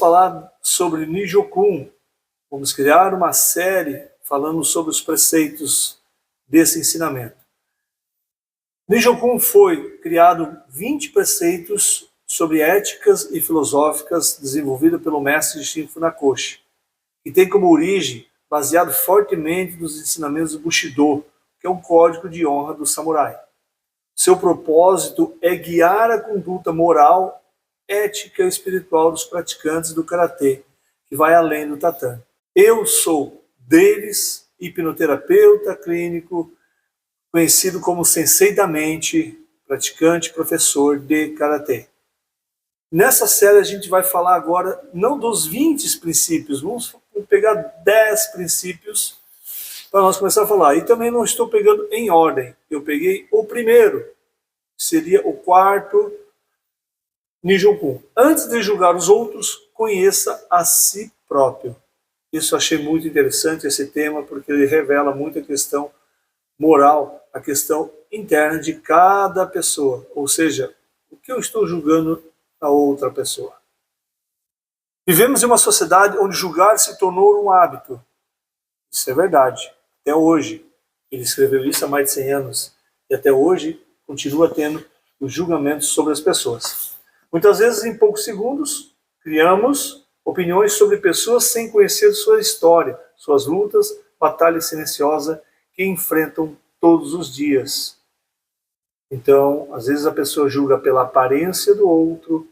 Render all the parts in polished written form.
falar sobre Nijokun. Vamos criar uma série falando sobre os preceitos desse ensinamento. Nijokun foi criado 20 preceitos sobre éticas e filosóficas desenvolvido pelo mestre Shin Funakoshi, e tem como origem baseado fortemente nos ensinamentos do Bushido, que é um código de honra do samurai. Seu propósito é guiar a conduta moral, ética e espiritual dos praticantes do karatê, que vai além do tatame. Eu sou Davis, hipnoterapeuta clínico, conhecido como Sensei da Mente, praticante e professor de karatê. Nessa série a gente vai falar agora não dos 20 princípios, vamos pegar 10 princípios para nós começar a falar. E também não estou pegando em ordem, eu peguei o primeiro, que seria o quarto Nijokun. Antes de julgar os outros, conheça a si próprio. Isso eu achei muito interessante, esse tema, porque ele revela muito a questão moral, a questão interna de cada pessoa. Ou seja, o que eu estou julgando na outra pessoa. Vivemos em uma sociedade onde julgar se tornou um hábito. Isso é verdade. Até hoje. Ele escreveu isso há mais de 100 anos. E até hoje continua tendo os julgamentos sobre as pessoas. Muitas vezes, em poucos segundos, criamos opiniões sobre pessoas sem conhecer sua história, suas lutas, batalhas silenciosas que enfrentam todos os dias. Então, às vezes a pessoa julga pela aparência do outro,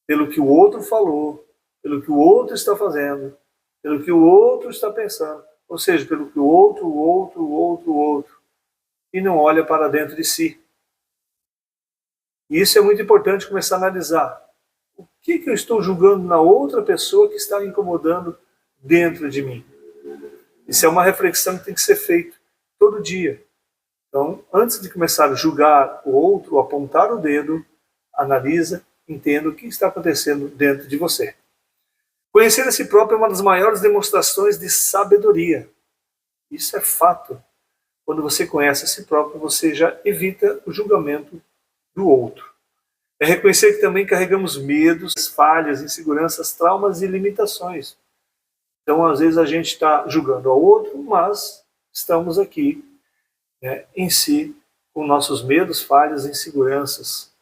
pelo que o outro falou, pelo que o outro está fazendo, pelo que o outro está pensando, ou seja, pelo que o outro, e não olha para dentro de si. E isso é muito importante começar a analisar. O que eu estou julgando na outra pessoa que está me incomodando dentro de mim? Isso é uma reflexão que tem que ser feita todo dia. Então, antes de começar a julgar o outro, apontar o dedo, analisa, entenda o que está acontecendo dentro de você. Conhecer a si próprio é uma das maiores demonstrações de sabedoria. Isso é fato. Quando você conhece a si próprio, você já evita o julgamento do outro. É reconhecer que também carregamos medos, falhas, inseguranças, traumas e limitações. Então, às vezes, a gente está julgando ao outro, mas estamos aqui, né, em si, com nossos medos, falhas e inseguranças.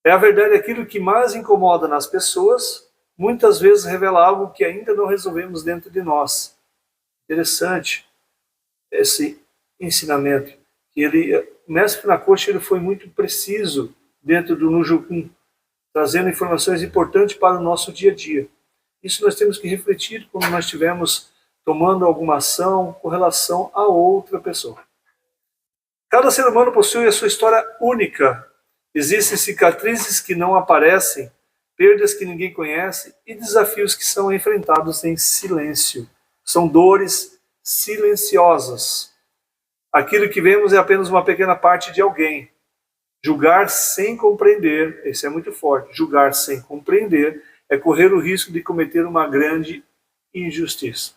É a verdade aquilo que mais incomoda nas pessoas, muitas vezes revela algo que ainda não resolvemos dentro de nós. Interessante esse ensinamento. O mestre Funakoshi ele foi muito preciso dentro do Nijokun, trazendo informações importantes para o nosso dia a dia. Isso nós temos que refletir quando nós estivermos tomando alguma ação com relação a outra pessoa. Cada ser humano possui a sua história única. Existem cicatrizes que não aparecem, perdas que ninguém conhece e desafios que são enfrentados em silêncio. São dores silenciosas. Aquilo que vemos é apenas uma pequena parte de alguém. Julgar sem compreender, esse é muito forte, julgar sem compreender é correr o risco de cometer uma grande injustiça.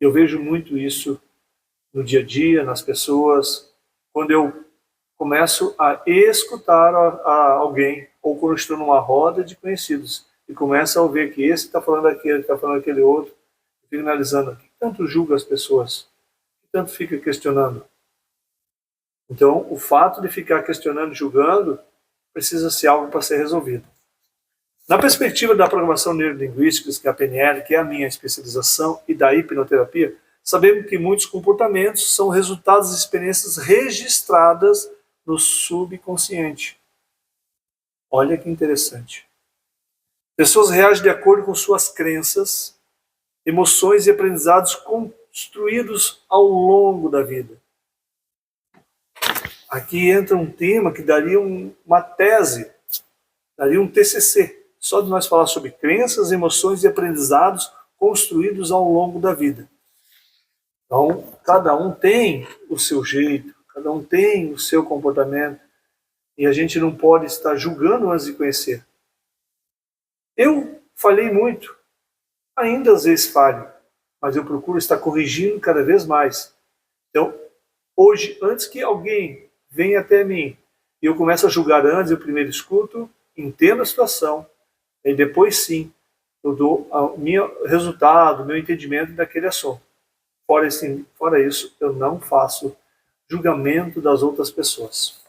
Eu vejo muito isso no dia a dia, nas pessoas, quando eu começo a escutar a alguém, ou quando estou numa roda de conhecidos, e começo a ouvir que esse está falando aquele, está falando aquele outro, e fico analisando aqui, tanto julga as pessoas, tanto fica questionando. Então, o fato de ficar questionando e julgando precisa ser algo para ser resolvido. Na perspectiva da programação neurolinguística, que é a PNL, que é a minha especialização, e da hipnoterapia, sabemos que muitos comportamentos são resultados de experiências registradas no subconsciente. Olha que interessante. Pessoas reagem de acordo com suas crenças, emoções e aprendizados construídos ao longo da vida. Aqui entra um tema que daria uma tese, daria um TCC, só de nós falar sobre crenças, emoções e aprendizados construídos ao longo da vida. Então, cada um tem o seu jeito, cada um tem o seu comportamento, e a gente não pode estar julgando antes de conhecer. Eu falhei muito, ainda às vezes falho, mas eu procuro estar corrigindo cada vez mais. Então, hoje, antes que alguém venha até mim e eu começo a julgar antes, eu primeiro escuto, entendo a situação, E depois sim, eu dou o meu resultado, o meu entendimento daquele assunto. Fora isso, eu não faço julgamento das outras pessoas.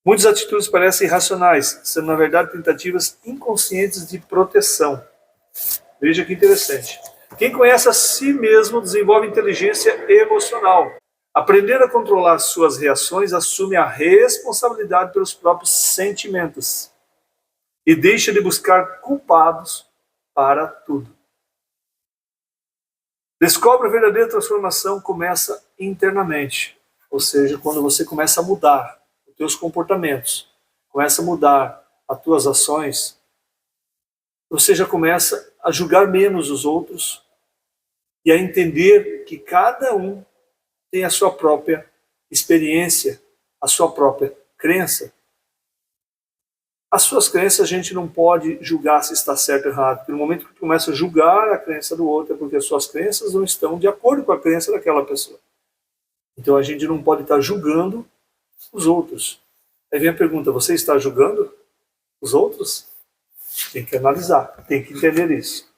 Muitas atitudes parecem irracionais, sendo na verdade tentativas inconscientes de proteção. Veja que interessante. Quem conhece a si mesmo desenvolve inteligência emocional. Aprender a controlar suas reações assume a responsabilidade pelos próprios sentimentos e deixa de buscar culpados para tudo. Descobre a verdadeira transformação começa internamente, ou seja, quando você começa a mudar os teus comportamentos, começa a mudar as tuas ações, você já começa a julgar menos os outros e a entender que cada um tem a sua própria experiência, a sua própria crença. As suas crenças a gente não pode julgar se está certo ou errado. Porque no momento que tu começa a julgar a crença do outro, é porque as suas crenças não estão de acordo com a crença daquela pessoa. Então a gente não pode estar julgando os outros. Aí vem a pergunta, você está julgando os outros? Tem que analisar, tem que entender isso.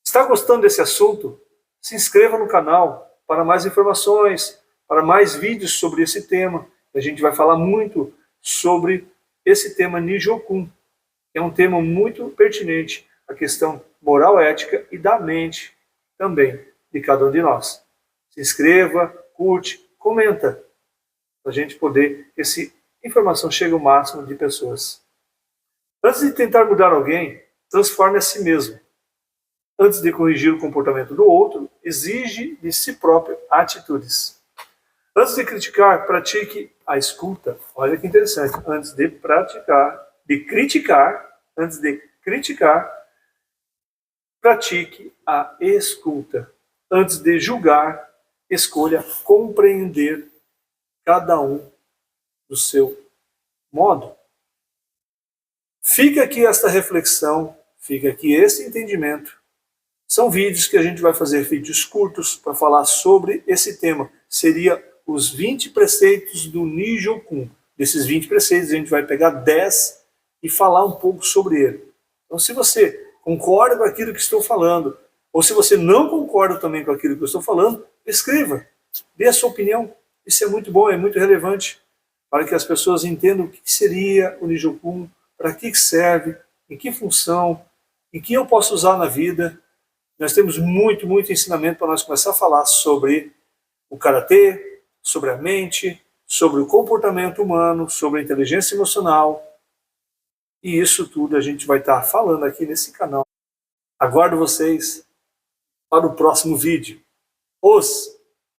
Está gostando desse assunto? Se inscreva no canal para mais informações, para mais vídeos sobre esse tema. A gente vai falar muito sobre esse tema Nijokun, que é um tema muito pertinente à questão moral, ética e da mente também de cada um de nós. Se inscreva, curte, comenta, para a gente poder que essa informação chegue ao máximo de pessoas. Antes de tentar mudar alguém, transforme a si mesmo. Antes de corrigir o comportamento do outro, exige de si próprio atitudes. Antes de criticar, pratique a escuta. Olha que interessante. Antes de criticar, pratique a escuta. Antes de julgar, escolha compreender cada um do seu modo. Fica aqui esta reflexão, fica aqui esse entendimento. São vídeos que a gente vai fazer, vídeos curtos, para falar sobre esse tema. Seria os 20 preceitos do Nijokun. Desses 20 preceitos, a gente vai pegar 10 e falar um pouco sobre ele. Então, se você concorda com aquilo que estou falando, ou se você não concorda também com aquilo que eu estou falando, escreva, dê a sua opinião. Isso é muito bom, é muito relevante, para que as pessoas entendam o que seria o Nijokun, para que serve, em que função, em que eu posso usar na vida. Nós temos muito ensinamento para nós começar a falar sobre o karatê, sobre a mente, sobre o comportamento humano, sobre a inteligência emocional. E isso tudo a gente vai estar falando aqui nesse canal. Aguardo vocês para o próximo vídeo. Os